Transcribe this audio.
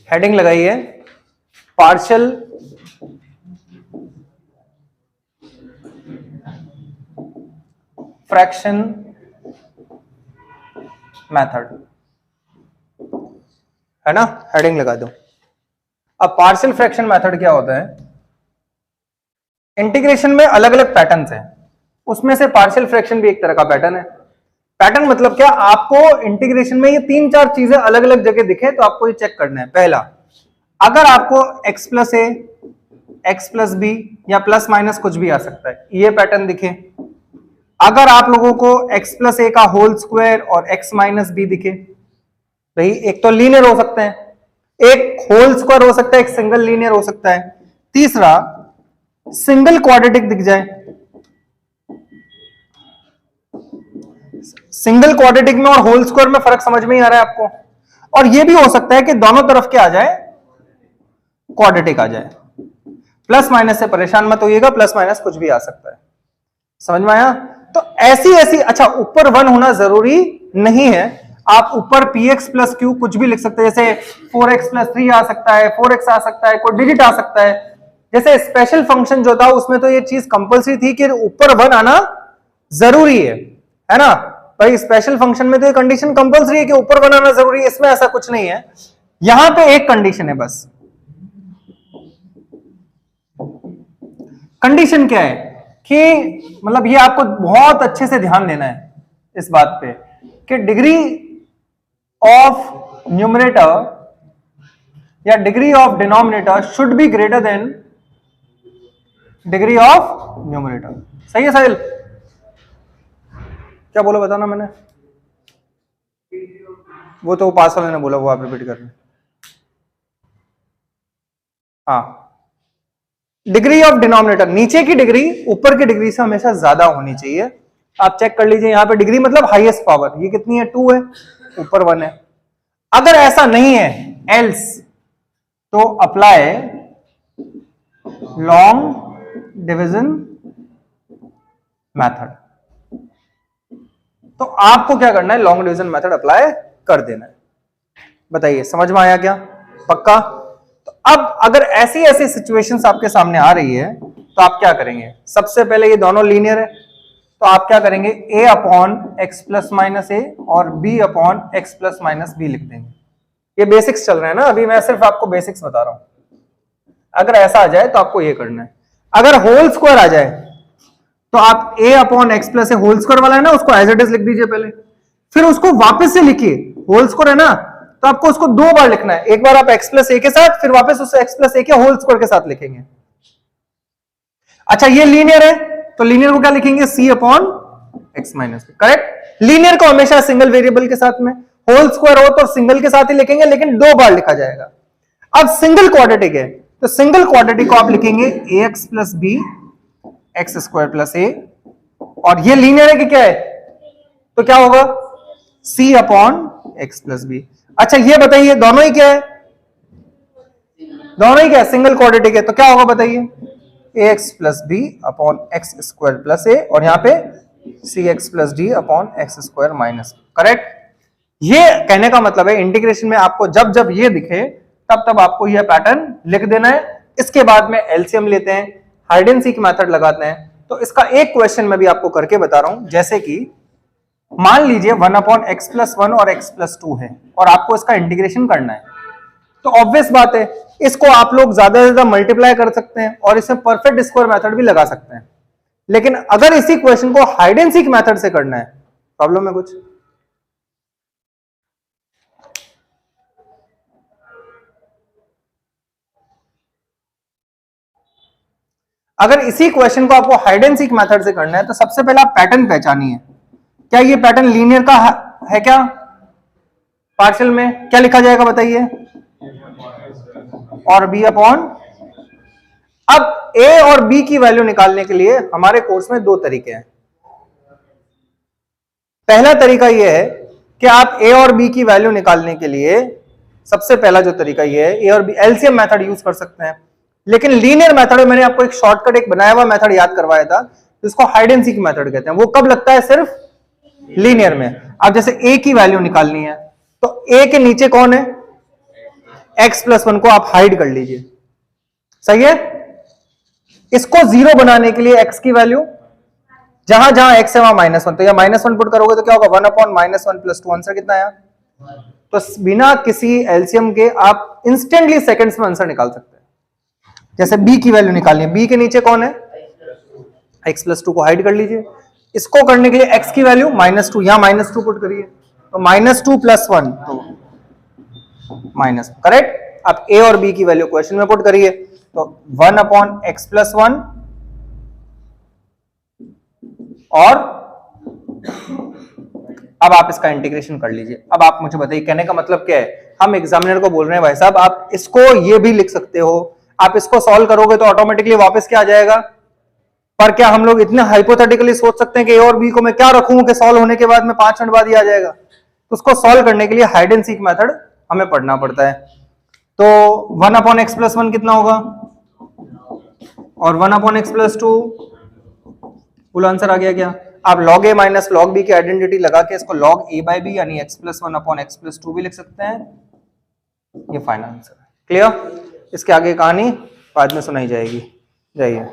Heading लगाइए partial fraction method, है ना, हेडिंग लगा दो। अब पार्शियल फ्रैक्शन मेथड क्या होता है? इंटीग्रेशन में अलग अलग पैटर्न्स हैं, उसमें से पार्शियल फ्रैक्शन भी एक तरह का पैटर्न है। पैटर्न मतलब क्या? आपको इंटीग्रेशन में ये 3-4 चीजें अलग अलग जगह दिखे तो आपको ये चेक करना है। पहला, अगर आपको x प्लस ए, x प्लस बी या प्लस माइनस कुछ भी आ सकता है, ये पैटर्न दिखे। अगर आप लोगों को x प्लस ए का होल स्क्वायर और x माइनस बी दिखे, भाई एक तो लीनियर हो सकते हैं, एक होल स्क्वायर हो सकता है, एक सिंगल लीनियर हो सकता है। तीसरा, सिंगल क्वाड्रेटिक दिख जाए। सिंगल क्वाड्रेटिक में और होल स्क्वायर में फर्क समझ में ही आ रहा है आपको? और यह भी हो सकता है कि दोनों तरफ क्या आ जाए, क्वाड्रेटिक आ जाए। प्लस माइनस से परेशान मत होइएगा, प्लस माइनस कुछ भी आ सकता है। समझ में आया? तो ऐसी अच्छा, ऊपर 1 होना जरूरी नहीं है, आप ऊपर px प्लस क्यू कुछ भी लिख सकते हैं, जैसे 4x प्लस 3 आ सकता है, 4x आ सकता है, कोई डिजिट आ सकता है। जैसे स्पेशल फंक्शन जो था उसमें तो ये चीज कंपलसरी थी कि ऊपर 1 आना जरूरी है ना भाई? स्पेशल फंक्शन में तो ये कंडीशन कंपलसरी है कि ऊपर 1 आना जरूरी है, इसमें ऐसा कुछ नहीं है। यहां पे एक कंडीशन है बस। कंडीशन क्या है कि मतलब ये आपको बहुत अच्छे से ध्यान देना है इस बात पे कि डिग्री ऑफ न्यूमरेटर या degree of denominator should be greater than degree of numerator. सही है साहिल? क्या बोला बताना मैंने? वो तो पास वाले ने बोला, वो आप रिपीट कर रहे हैं। हाँ, डिग्री ऑफ डिनोमिनेटर, नीचे की डिग्री ऊपर की डिग्री से हमेशा ज्यादा होनी चाहिए। आप चेक कर लीजिए, यहां पे डिग्री मतलब हाईएस्ट पावर, ये कितनी है? 2 है, ऊपर 1 है। अगर ऐसा नहीं है एल्स, तो अप्लाई लॉन्ग डिवीजन मेथड। तो आपको क्या करना है? लॉन्ग डिवीजन मेथड अप्लाई कर देना है। बताइए, समझ में आया क्या? पक्का? तो अब अगर ऐसी ऐसी सिचुएशंस आपके सामने आ रही है तो आप क्या करेंगे? सबसे पहले ये दोनों लीनियर है तो आप क्या करेंगे? a upon x plus minus a और b upon x plus minus b लिख देंगे। ये बेसिक्स चल रहे हैं ना अभी, मैं सिर्फ आपको बेसिक्स बता रहा हूं। अगर ऐसा आ जाए तो आपको ये करना है। अगर होल स्क्वायर आ जाए तो आप a upon x plus a whole square वाला है ना, उसको एज इट इज लिख दीजिए पहले, फिर उसको वापस से लिखिए। होल स्क्वायर है ना, तो आपको उसको 2 बार लिखना है। एक बार आप x प्लस ए के साथ, फिर वापस उस x प्लस ए के होल स्क्वायर के साथ लिखेंगे। अच्छा, ये लीनियर है तो लीनियर को क्या लिखेंगे? c upon x minus. Correct? Linear को हमेशा सिंगल वेरिएबल के साथ में, होल स्क्वायर हो तो सिंगल के साथ ही लिखेंगे, लेकिन 2 बार लिखा जाएगा। अब सिंगल क्वाड्रेटिक है तो सिंगल क्वाड्रेटिक को आप लिखेंगे ax plus b x square plus a, और ये लीनियर है कि क्या है? तो क्या होगा? c upon x plus b. अच्छा, ये बताइए दोनों ही क्या है? दोनों ही क्या है? सिंगल क्वाड्रेटिक है तो क्या होगा बताइए? ax plus b upon x square plus a, और यहां पे cx plus d upon x square minus. Correct? ये कहने का मतलब है इंटीग्रेशन में आपको जब जब ये दिखे तब तब आपको यह पैटर्न लिख देना है। इसके बाद में एलसीएम लेते हैं, हाइड एंड सीक मेथड लगाते हैं। तो इसका एक क्वेश्चन मैं भी आपको करके बता रहा हूं। जैसे कि मान लीजिए 1 अपॉन एक्स प्लस 1 और x प्लस 2 है और आपको इसका इंटीग्रेशन करना है, तो ऑब्वियस बात है इसको आप लोग ज्यादा से ज्यादा मल्टीप्लाई कर सकते हैं और इसमें परफेक्ट स्क्वायर मेथड भी लगा सकते हैं। लेकिन अगर इसी क्वेश्चन को हाइड एंड सीक मेथड से करना है, प्रॉब्लम है कुछ? अगर इसी क्वेश्चन को आपको हाइड एंड सीक मेथड से करना है तो सबसे पहले आप पैटर्न पहचानिए। क्या ये पैटर्न लीनियर का है क्या? पार्शियल में क्या लिखा जाएगा बताइए? और b अपॉन। अब a और b की वैल्यू निकालने के लिए हमारे कोर्स में 2 तरीके हैं। पहला तरीका यह है कि आप a और b की वैल्यू निकालने के लिए सबसे पहला जो तरीका यह है, a और b एलसीएम मेथड यूज कर सकते हैं। लेकिन लीनियर मेथड में मैंने आपको एक शॉर्टकट, एक बनाया हुआ मेथड याद करवाया था, जिसको हाइड एंड सीक मेथड कहते हैं। वो कब लगता है? सिर्फ लीनियर में। अब जैसे a की वैल्यू निकालनी है तो a के नीचे कौन है? x+1 को आप हाइड कर लीजिए, सही है। इसको 0 बनाने के लिए x की वैल्यू जहां जहां x है वहां -1, तो या -1 पुट करोगे तो क्या होगा 1/-1 + 2, आंसर कितना आया। तो बिना किसी एलसीएम के आप इंस्टेंटली सेकंड्स में आंसर निकाल सकते हैं। जैसे b की वैल्यू निकालनी है, b के नीचे कौन है, x+2 को हाइड कर लीजिए। इसको करने के लिए x की वैल्यू -2, यहां -2 पुट करिए, तो -2 + 1 तो माइनस, करेक्ट। आप a और b की वैल्यू क्वेश्चन में पुट करिए, तो 1/x+1 और अब आप इसका इंटीग्रेशन कर लीजिए। अब आप मुझे बताइए कहने का मतलब क्या है, हम एग्जामिनर को बोल रहे हैं भाई साहब आप इसको ये भी लिख सकते हो, आप इसको सॉल्व करोगे तो ऑटोमेटिकली वापस क्या आ जाएगा। पर क्या हम लोग इतने हाइपोथेटिकली सोच सकते हैं कि ए और बी को मैं क्या रखूं कि सॉल्व होने के बाद में 5 मिनट बाद ही आ जाएगा। तो उसको सॉल्व करने के लिए हाइड एंड सीक मेथड हमें पढ़ना पड़ता है। तो 1/x+1 कितना होगा और 1/x+2, फुल आंसर आ गया क्या। आप log a minus log b की आइडेंटिटी लगा के इसको log a/b यानी x+1/x+2 भी लिख सकते हैं। ये फाइनल आंसर है। क्लियर। इसके आगे कहानी बाद में सुनाई जाएगी। जाइए।